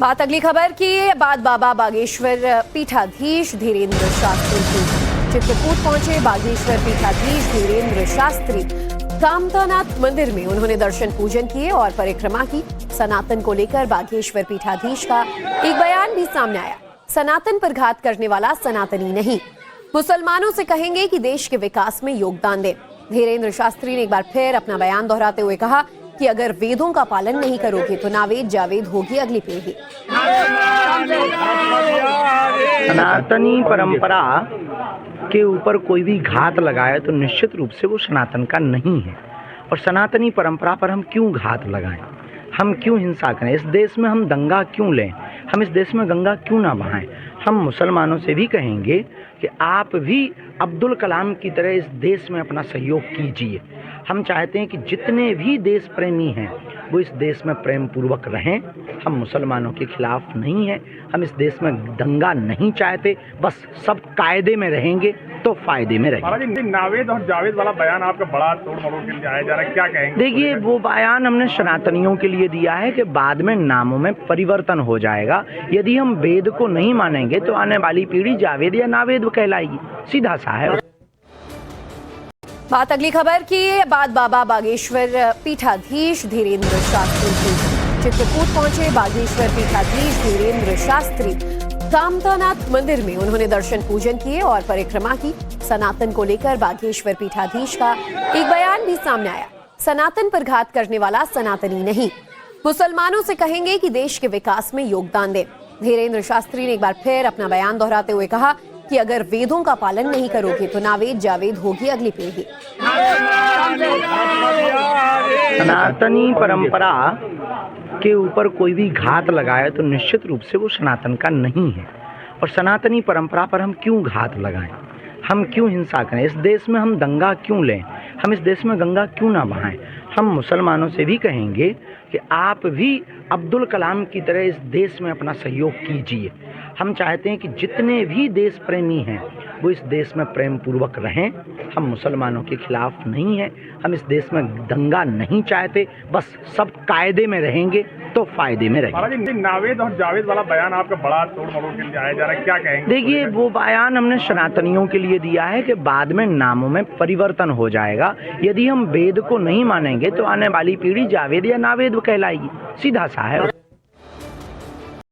बात अगली खबर की। बात बाबा बागेश्वर पीठाधीश धीरेन्द्र शास्त्री की। चित्रकूट पहुंचे बागेश्वर पीठाधीश धीरेन्द्र शास्त्री। कामतानाथ मंदिर में उन्होंने दर्शन पूजन किए और परिक्रमा की। सनातन को लेकर बागेश्वर पीठाधीश का एक बयान भी सामने आया। सनातन पर घात करने वाला सनातनी नहीं, मुसलमानों से कहेंगे कि देश के विकास में योगदान दें। धीरेन्द्र शास्त्री ने एक बार फिर अपना बयान दोहराते हुए कहा कि अगर वेदों का पालन नहीं करोगे तो नावेद जावेद होगी अगली पीढ़ी। सनातनी परंपरा के ऊपर कोई भी घात लगाए तो निश्चित रूप से वो सनातन का नहीं है। और सनातनी परंपरा पर हम क्यों घात लगाएं, हम क्यों हिंसा करें, इस देश में हम दंगा क्यों लें, हम इस देश में गंगा क्यों ना बहाएं। हम मुसलमानों से भी कहेंगे कि आप भी अब्दुल कलाम की तरह इस देश में अपना सहयोग कीजिए। हम चाहते हैं कि जितने भी देश प्रेमी हैं वो इस देश में प्रेम पूर्वक रहें। हम मुसलमानों के खिलाफ नहीं हैं, हम इस देश में दंगा नहीं चाहते, बस सब कायदे में रहेंगे तो फायदे में रहेंगे। महाराज जी, नावेद और जावेद वाला बयान आपका बड़ा तोड़ मरोड़ के लिए आया जा रहा है, क्या कहेंगे? देखिए, वो बयान हमने सनातनियों के लिए दिया है कि बाद में नामों में परिवर्तन हो जाएगा। यदि हम वेद को नहीं मानेंगे तो आने वाली पीढ़ी जावेद या नावेद कहलाएगी, सीधा सा है। बात अगली खबर की। बात बाबा बागेश्वर पीठाधीश धीरेन्द्र शास्त्री की। चित्रकूट पहुंचे बागेश्वर पीठाधीश धीरेन्द्र शास्त्री। कामतानाथ मंदिर में उन्होंने दर्शन पूजन किए और परिक्रमा की। सनातन को लेकर बागेश्वर पीठाधीश का एक बयान भी सामने आया। सनातन पर घात करने वाला सनातनी नहीं, मुसलमानों से कहेंगे कि देश के विकास में योगदान दें। धीरेन्द्र शास्त्री ने एक बार फिर अपना बयान दोहराते हुए कहा कि अगर वेदों का पालन नहीं करोगे तो नावेद जावेद होगी अगली पीढ़ी। सनातनी परंपरा के ऊपर कोई भी घात लगाए तो निश्चित रूप से वो सनातन का नहीं है। और सनातनी परंपरा पर हम क्यों घात लगाएं, हम क्यों हिंसा करें, इस देश में हम दंगा क्यों लें, हम इस देश में गंगा क्यों ना बहाएं। हम मुसलमानों से भी कहेंगे कि आप भी अब्दुल कलाम की तरह इस देश में अपना सहयोग कीजिए। हम चाहते हैं कि जितने भी देश प्रेमी हैं वो इस देश में प्रेम पूर्वक रहें। हम मुसलमानों के खिलाफ नहीं हैं, हम इस देश में दंगा नहीं चाहते, बस सब कायदे में रहेंगे तो फायदे में रहेंगे। महाराज जी, नावेद और जावेद वाला बयान आपका बड़ा तोड़ मरोड़ के लिए आया जा रहा है, क्या कहेंगे? देखिए, वो बयान हमने सनातनियों के लिए दिया है कि बाद में नामों में परिवर्तन हो जाएगा। यदि हम वेद को नहीं मानेंगे तो आने वाली पीढ़ी जावेद या नावेद कहलाएगी, सीधा सा है।